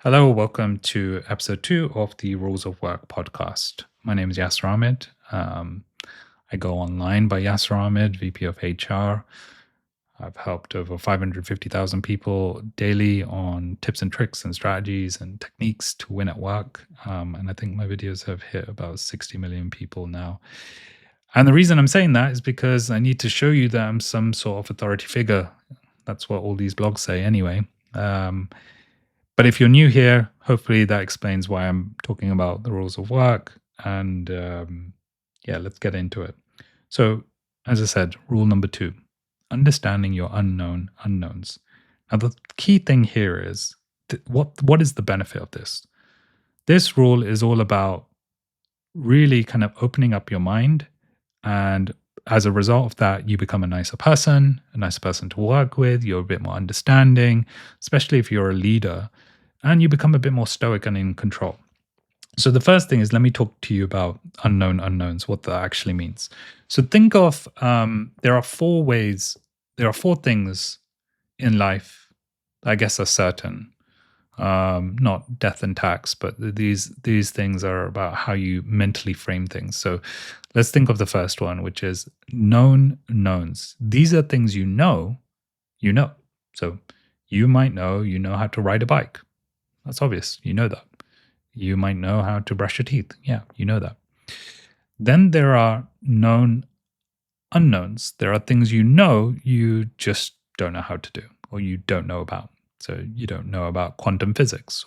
Hello, welcome to episode 2 of the Rules of Work podcast. My name is Yasser Ahmed. I go online by Yasser Ahmed, VP of HR. I've helped over 550,000 people daily on tips and tricks and strategies and techniques to win at work. And I think my videos have hit about 60 million people now. And the reason I'm saying that is because I need to show you that I'm some sort of authority figure. That's what all these blogs say anyway. But if you're new here, hopefully that explains why I'm talking about the rules of work. And yeah, let's get into it. So, as I said, rule number 2, understanding your unknown unknowns. Now, the key thing here is what is the benefit of this? This rule is all about really kind of opening up your mind. And as a result of that, you become a nicer person to work with. You're a bit more understanding, especially if you're a leader, and you become a bit more stoic and in control. So the first thing is, let me talk to you about unknown unknowns, what that actually means. So think of there are four things in life that I guess are certain. Not death and tax, but these things are about how you mentally frame things. So let's think of the first one, which is known knowns. These are things you know. So you might know how to ride a bike. That's obvious. You know that. You might know how to brush your teeth. Yeah, you know that. Then there are known unknowns. There are things you just don't know how to do or you don't know about. So you don't know about quantum physics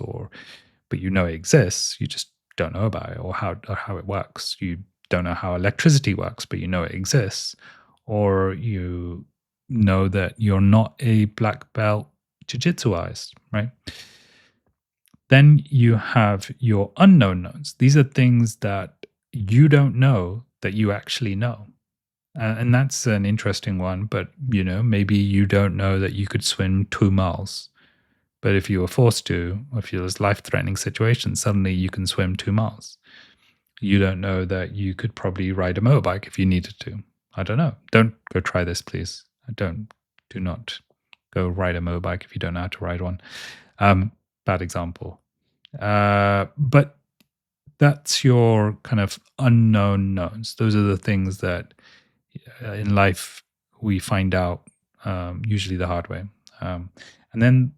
but you know it exists, you just don't know about it or how it works. You don't know how electricity works, but you know it exists. Or you know that you're not a black belt jiu-jitsuist, right? Then you have your unknown knowns. These are things that you don't know that you actually know. And that's an interesting one, but maybe you don't know that you could swim 2 miles. But if you were forced to, or if you're in a life-threatening situation, suddenly you can swim 2 miles. You don't know that you could probably ride a motorbike if you needed to. I don't know. Don't go try this, please. Do not go ride a motorbike if you don't know how to ride one. Bad example. But that's your kind of unknown knowns. Those are the things that in life we find out usually the hard way. And then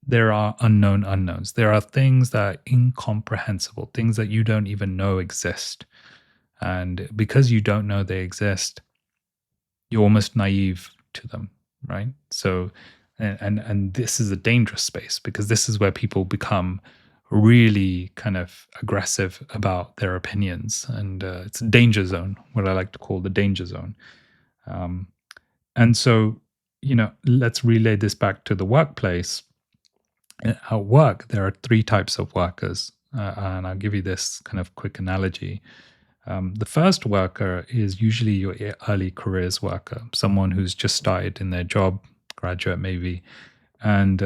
there are unknown unknowns. There are things that are incomprehensible, things that you don't even know exist. And because you don't know they exist, you're almost naive to them, right? So, and this is a dangerous space because this is where people become really kind of aggressive about their opinions. And it's a danger zone, what I like to call the danger zone. And so, let's relay this back to the workplace. At work, there are 3 types of workers. And I'll give you this kind of quick analogy. The first worker is usually your early careers worker, someone who's just started in their job, graduate maybe. And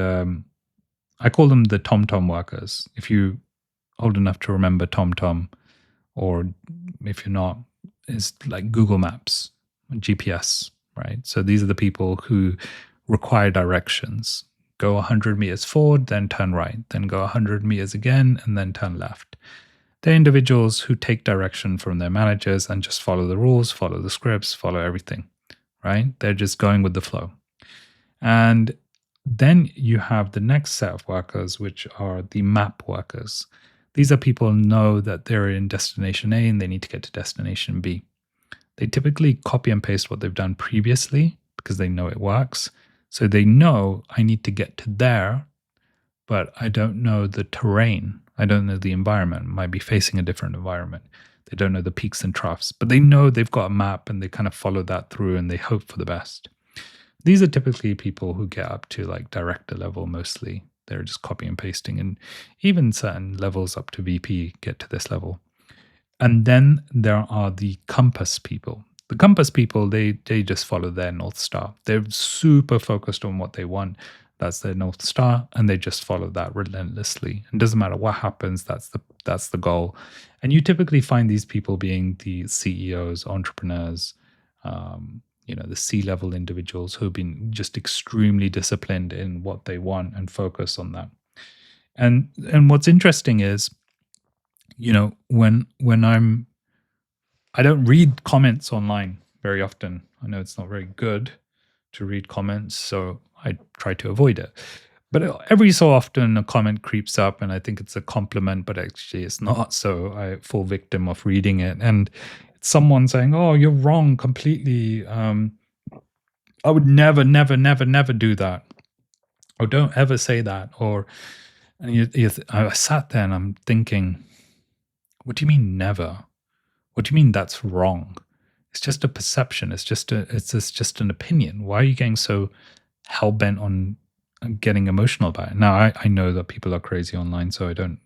I call them the TomTom workers. If you're old enough to remember TomTom, or if you're not, it's like Google Maps, GPS, right? So these are the people who require directions. Go 100 meters forward, then turn right, then go 100 meters again, and then turn left. They're individuals who take direction from their managers and just follow the rules, follow the scripts, follow everything, right? They're just going with the flow. And then you have the next set of workers, which are the map workers. These are people who know that they're in destination A and they need to get to destination B. They typically copy and paste what they've done previously because they know it works. So they know I need to get to there, but I don't know the terrain. I don't know the environment. I might be facing a different environment. They don't know the peaks and troughs, but they know they've got a map and they kind of follow that through and they hope for the best. These are typically people who get up to like director level mostly. They're just copy and pasting, and even certain levels up to VP get to this level. And then there are the compass people. The compass people, they just follow their North Star. They're super focused on what they want. That's their North Star, and they just follow that relentlessly. It doesn't matter what happens, that's the goal. And you typically find these people being the CEOs, entrepreneurs, the C-level individuals who've been just extremely disciplined in what they want and focus on that. And what's interesting is, when I don't read comments online very often. I know it's not very good to read comments, so I try to avoid it. But every so often, a comment creeps up, and I think it's a compliment, but actually it's not. So I fall victim of reading it, and it's someone saying, "Oh, you're wrong completely. I would never, never, never, never do that, or don't ever say that." I sat there and I'm thinking, "What do you mean never? What do you mean that's wrong? It's just a perception. It's just an opinion. Why are you getting so hell bent on getting emotional about it?" Now, I know that people are crazy online, so I don't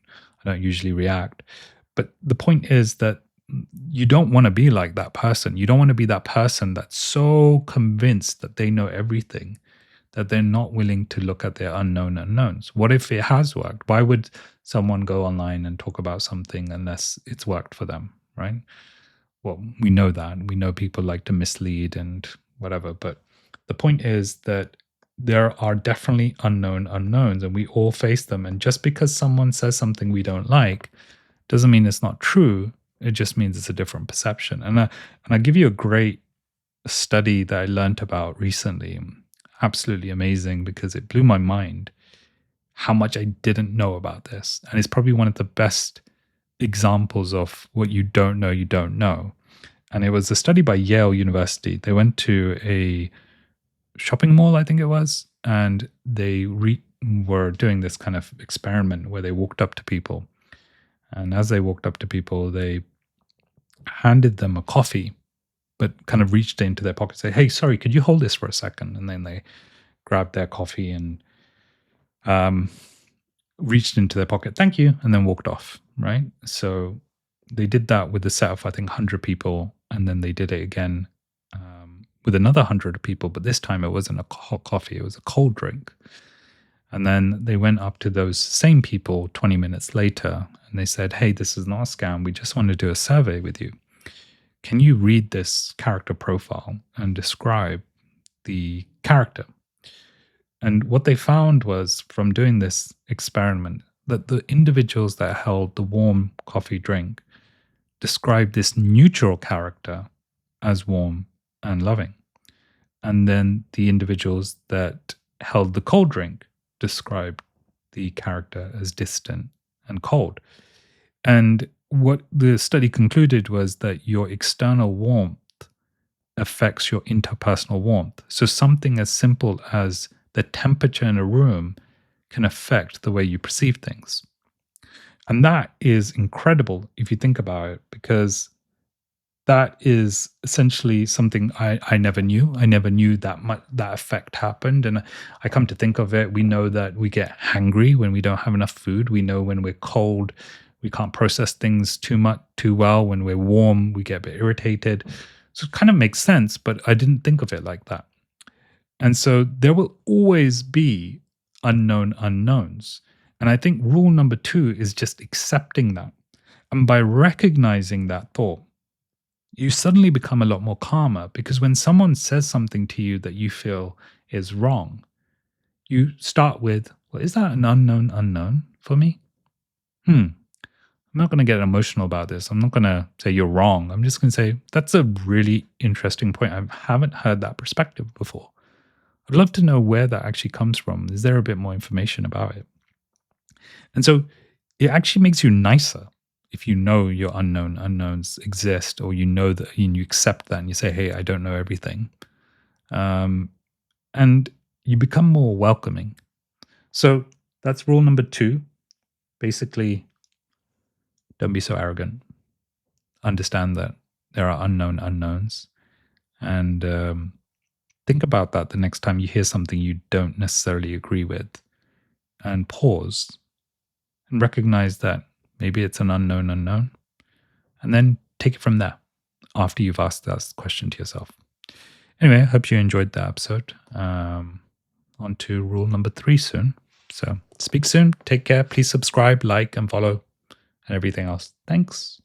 usually react. But the point is that you don't want to be like that person. You don't want to be that person that's so convinced that they know everything that they're not willing to look at their unknown unknowns. What if it has worked? Why would someone go online and talk about something unless it's worked for them, right? Well, we know that. We know people like to mislead and whatever. But the point is that there are definitely unknown unknowns, and we all face them. And just because someone says something we don't like doesn't mean it's not true. It just means it's a different perception. And I give you a great study that I learned about recently. Absolutely amazing, because it blew my mind how much I didn't know about this. And it's probably one of the best examples of what you don't know. And it was a study by Yale University. They went to a shopping mall, I think it was, and they were doing this kind of experiment where they walked up to people. And as they walked up to people, they handed them a coffee, but kind of reached into their pocket, say, "Hey, sorry, could you hold this for a second?" And then they grabbed their coffee and um, reached into their pocket, "Thank you," and then walked off, right? So they did that with a set of, I think, 100 people, and then they did it again with another 100 people, but this time it wasn't a hot coffee, it was a cold drink. And then they went up to those same people 20 minutes later, and they said, "Hey, this is not a scam. We just want to do a survey with you. Can you read this character profile and describe the character?" And what they found was, from doing this experiment, that the individuals that held the warm coffee drink described this neutral character as warm and loving. And then the individuals that held the cold drink described the character as distant and cold. And what the study concluded was that your external warmth affects your interpersonal warmth. So something as simple as the temperature in a room can affect the way you perceive things. And that is incredible if you think about it, because that is essentially something I never knew. I never knew that effect happened. And I come to think of it, we know that we get hangry when we don't have enough food. We know when we're cold, we can't process things too well. When we're warm, we get a bit irritated. So it kind of makes sense, but I didn't think of it like that. And so there will always be unknown unknowns. And I think rule number 2 is just accepting that. And by recognizing that thought, you suddenly become a lot more calmer, because when someone says something to you that you feel is wrong, you start with, "Well, is that an unknown unknown for me? I'm not going to get emotional about this. I'm not going to say you're wrong. I'm just going to say, that's a really interesting point. I haven't heard that perspective before. I'd love to know where that actually comes from. Is there a bit more information about it?" And so it actually makes you nicer if you know your unknown unknowns exist, or you know that, and you accept that, and you say, "Hey, I don't know everything." Um, and you become more welcoming. So that's rule number 2. Basically, don't be so arrogant. Understand that there are unknown unknowns. And think about that the next time you hear something you don't necessarily agree with, and pause and recognize that maybe it's an unknown unknown, and then take it from there after you've asked that question to yourself. Anyway, I hope you enjoyed the episode. On to rule number 3 soon. So speak soon. Take care. Please subscribe, like, and follow, and everything else. Thanks.